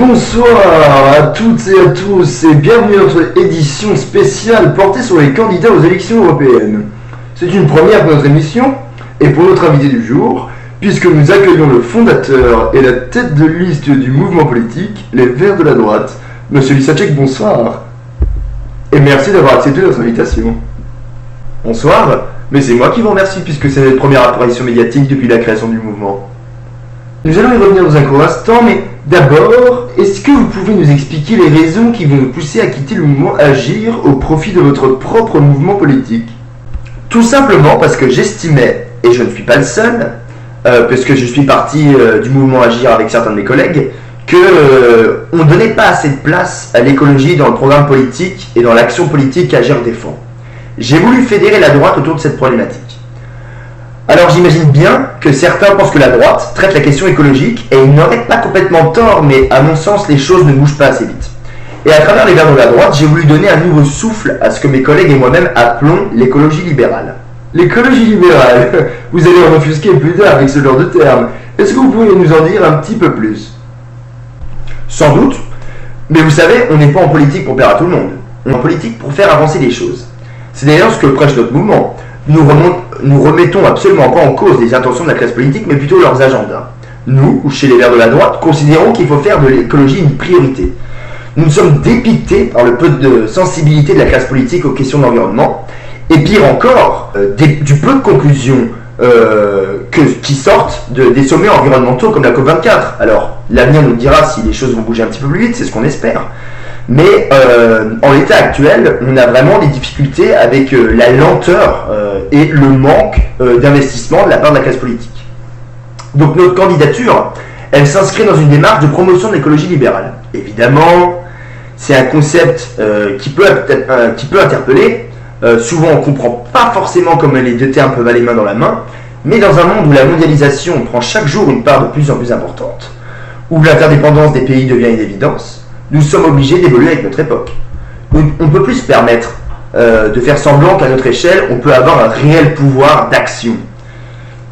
Bonsoir à toutes et à tous et bienvenue à notre édition spéciale portée sur les candidats aux élections européennes. C'est une première pour notre émission et pour notre invité du jour, puisque nous accueillons le fondateur et la tête de liste du mouvement politique, les Verts de la droite. Monsieur Lissacek, bonsoir. Et merci d'avoir accepté notre invitation. Bonsoir, mais c'est moi qui vous remercie puisque c'est notre première apparition médiatique depuis la création du mouvement. Nous allons y revenir dans un court instant, mais d'abord, est-ce que vous pouvez nous expliquer les raisons qui vont nous pousser à quitter le mouvement Agir au profit de votre propre mouvement politique? Tout simplement parce que j'estimais, et je ne suis pas le seul, puisque je suis parti du mouvement Agir avec certains de mes collègues, on ne donnait pas assez de place à l'écologie dans le programme politique et dans l'action politique qu'Agir défend. J'ai voulu fédérer la droite autour de cette problématique. Alors j'imagine bien que certains pensent que la droite traite la question écologique et ils n'auraient pas complètement tort, mais à mon sens les choses ne bougent pas assez vite. Et à travers les Verts de la droite, j'ai voulu donner un nouveau souffle à ce que mes collègues et moi-même appelons l'écologie libérale. L'écologie libérale, vous allez en offusquer plus tard avec ce genre de terme. Est-ce que vous pourriez nous en dire un petit peu plus? Sans doute, mais vous savez, on n'est pas en politique pour plaire à tout le monde. On est en politique pour faire avancer les choses. C'est d'ailleurs ce que prêche notre mouvement. Nous remettons absolument pas en cause les intentions de la classe politique, mais plutôt leurs agendas. Nous, chez les Verts de la droite, considérons qu'il faut faire de l'écologie une priorité. Nous sommes dépités par le peu de sensibilité de la classe politique aux questions d'environnement, et pire encore, du peu de conclusions qui sortent des sommets environnementaux comme la COP24. Alors, l'avenir nous dira si les choses vont bouger un petit peu plus vite, c'est ce qu'on espère. Mais en l'état actuel, on a vraiment des difficultés avec la lenteur et le manque d'investissement de la part de la classe politique. Donc notre candidature, elle s'inscrit dans une démarche de promotion de l'écologie libérale. Évidemment, c'est un concept qui peut interpeller. Souvent, on ne comprend pas forcément comment les deux termes peuvent aller main dans la main. Mais dans un monde où la mondialisation prend chaque jour une part de plus en plus importante, où l'interdépendance des pays devient une évidence, nous sommes obligés d'évoluer avec notre époque. On ne peut plus se permettre de faire semblant qu'à notre échelle, on peut avoir un réel pouvoir d'action.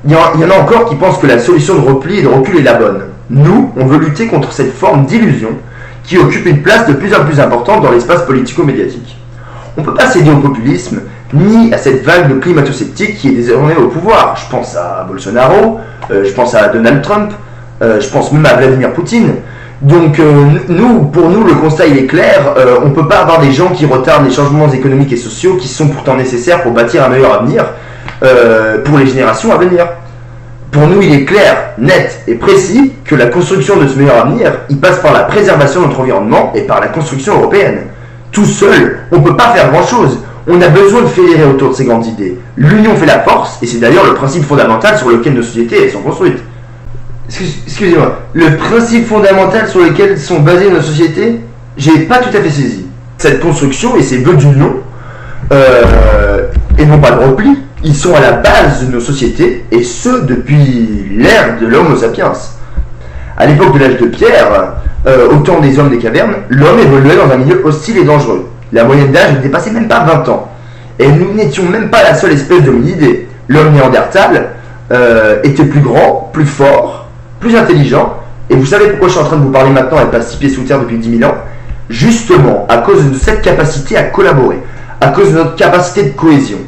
Il y en a encore qui pensent que la solution de repli et de recul est la bonne. Nous, on veut lutter contre cette forme d'illusion qui occupe une place de plus en plus importante dans l'espace politico-médiatique. On ne peut pas céder au populisme, ni à cette vague de climato-sceptiques qui est désormais au pouvoir. Je pense à Bolsonaro, je pense à Donald Trump, je pense même à Vladimir Poutine. Donc pour nous, le constat il est clair, on ne peut pas avoir des gens qui retardent les changements économiques et sociaux qui sont pourtant nécessaires pour bâtir un meilleur avenir pour les générations à venir. Pour nous, il est clair, net et précis que la construction de ce meilleur avenir, il passe par la préservation de notre environnement et par la construction européenne. Tout seul, on ne peut pas faire grand-chose. On a besoin de fédérer autour de ces grandes idées. L'union fait la force et c'est d'ailleurs le principe fondamental sur lequel nos sociétés sont construites. Excusez-moi, le principe fondamental sur lequel sont basées nos sociétés, j'ai pas tout à fait saisi. Cette construction et ces vœux d'union, et non pas de repli, ils sont à la base de nos sociétés, et ce depuis l'ère de l'Homo sapiens. À l'époque de l'âge de pierre, au temps des hommes des cavernes, l'homme évoluait dans un milieu hostile et dangereux. La moyenne d'âge ne dépassait même pas 20 ans. Et nous n'étions même pas la seule espèce d'hominidés. L'homme néandertal était plus grand, plus fort, plus intelligent, et vous savez pourquoi je suis en train de vous parler maintenant et pas 6 pieds sous terre depuis 10 000 ans? Justement, à cause de cette capacité à collaborer, à cause de notre capacité de cohésion,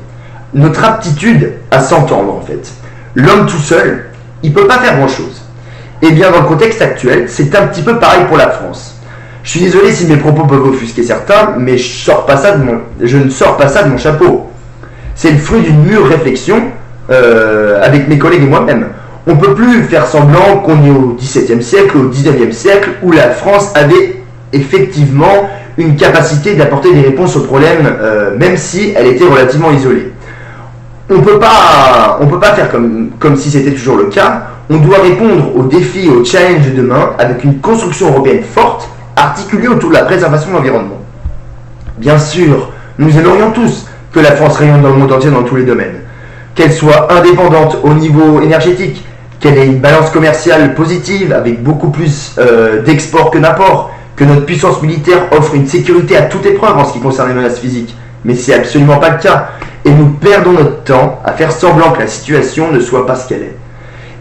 notre aptitude à s'entendre en fait. L'homme tout seul, il ne peut pas faire grand chose. Et bien dans le contexte actuel, c'est un petit peu pareil pour la France. Je suis désolé si mes propos peuvent offusquer certains, mais je ne sors pas ça de mon chapeau. C'est le fruit d'une mûre réflexion avec mes collègues et moi-même. On ne peut plus faire semblant qu'on est au XVIIe siècle, au XIXe siècle, où la France avait effectivement une capacité d'apporter des réponses aux problèmes, même si elle était relativement isolée. On peut pas faire comme si c'était toujours le cas. On doit répondre aux défis et aux challenges de demain avec une construction européenne forte, articulée autour de la préservation de l'environnement. Bien sûr, nous aimerions tous que la France rayonne dans le monde entier dans tous les domaines. Qu'elle soit indépendante au niveau énergétique, qu'elle ait une balance commerciale positive avec beaucoup plus d'export que d'import, que notre puissance militaire offre une sécurité à toute épreuve en ce qui concerne les menaces physiques. Mais c'est absolument pas le cas. Et nous perdons notre temps à faire semblant que la situation ne soit pas ce qu'elle est.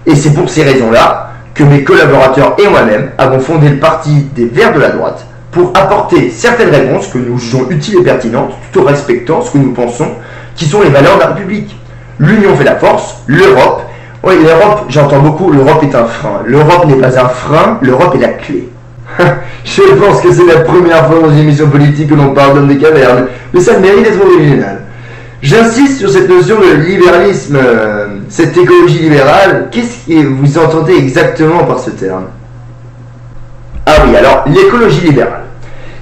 Et c'est pour ces raisons-là que mes collaborateurs et moi-même avons fondé le parti des Verts de la droite pour apporter certaines réponses que nous jugeons utiles et pertinentes tout en respectant ce que nous pensons qui sont les valeurs de la République. L'union fait la force, l'Europe. Oui, l'Europe, j'entends beaucoup, l'Europe est un frein. L'Europe n'est pas un frein, l'Europe est la clé. Je pense que c'est la première fois dans une émission politique que l'on parle d'homme des cavernes, mais ça mérite d'être original. J'insiste sur cette notion de libéralisme, cette écologie libérale. Qu'est-ce que vous entendez exactement par ce terme? Ah oui, alors l'écologie libérale.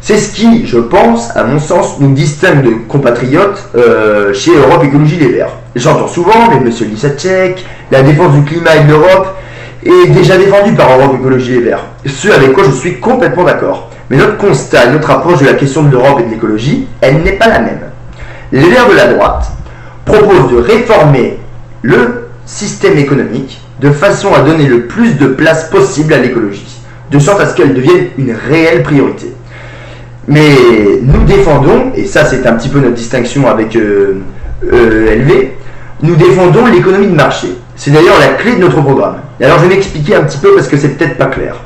C'est ce qui, je pense, à mon sens, nous distingue de compatriotes chez Europe Écologie Les Verts. J'entends souvent les monsieur Lissacek, la défense du climat et de l'Europe est déjà défendue par Europe Écologie Les Verts, ce avec quoi je suis complètement d'accord. Mais notre constat, notre approche de la question de l'Europe et de l'écologie, elle n'est pas la même. Les Verts de la droite proposent de réformer le système économique de façon à donner le plus de place possible à l'écologie, de sorte à ce qu'elle devienne une réelle priorité. Mais nous défendons, et ça c'est un petit peu notre distinction avec LV, nous défendons l'économie de marché. C'est d'ailleurs la clé de notre programme. Et alors je vais m'expliquer un petit peu parce que c'est peut-être pas clair.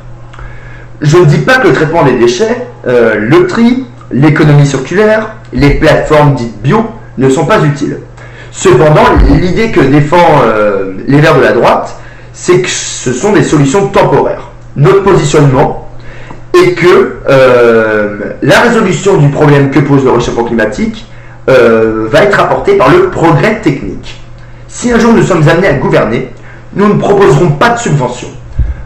Je ne dis pas que le traitement des déchets, le tri, l'économie circulaire, les plateformes dites bio ne sont pas utiles. Cependant, l'idée que défend les Verts de la droite, c'est que ce sont des solutions temporaires. Notre positionnement est que la résolution du problème que pose le réchauffement climatique va être apportée par le progrès technique. Si un jour nous sommes amenés à gouverner, nous ne proposerons pas de subventions.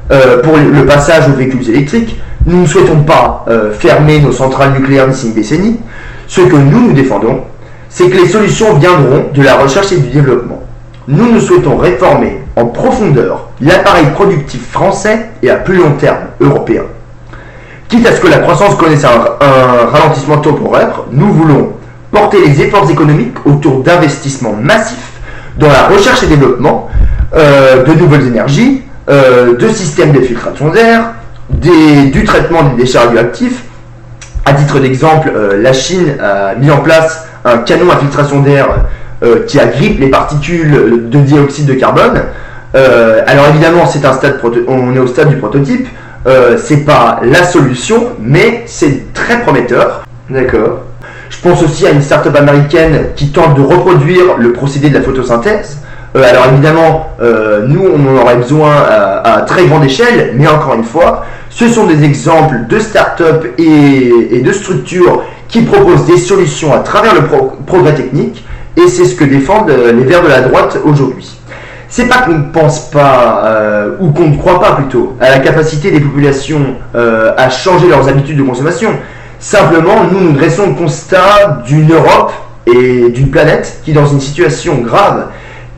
Pour le passage aux véhicules électriques, nous ne souhaitons pas fermer nos centrales nucléaires d'ici une décennie. Ce que nous défendons, c'est que les solutions viendront de la recherche et du développement. Nous souhaitons réformer en profondeur l'appareil productif français et à plus long terme européen. Quitte à ce que la croissance connaisse un ralentissement temporaire, nous voulons porter les efforts économiques autour d'investissements massifs dans la recherche et développement de nouvelles énergies, de systèmes de filtration d'air, du traitement des déchets radioactifs. À titre d'exemple, la Chine a mis en place un canon à filtration d'air qui agrippe les particules de dioxyde de carbone. Alors évidemment, on est au stade du prototype. C'est pas la solution, mais c'est très prometteur. D'accord. Je pense aussi à une start-up américaine qui tente de reproduire le procédé de la photosynthèse. Alors évidemment, nous on en aurait besoin à très grande échelle, mais encore une fois, ce sont des exemples de start-up et de structures qui proposent des solutions à travers le progrès technique, et c'est ce que défendent les Verts de la droite aujourd'hui. C'est pas qu'on ne pense pas, ou qu'on ne croit pas plutôt, à la capacité des populations à changer leurs habitudes de consommation. Simplement, nous dressons le constat d'une Europe et d'une planète qui est dans une situation grave,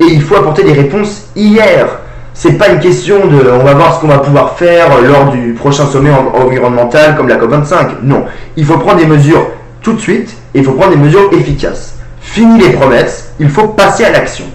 et il faut apporter des réponses hier. C'est pas une question de on va voir ce qu'on va pouvoir faire lors du prochain sommet environnemental comme la COP25. Non, il faut prendre des mesures tout de suite et il faut prendre des mesures efficaces. Fini les promesses, il faut passer à l'action.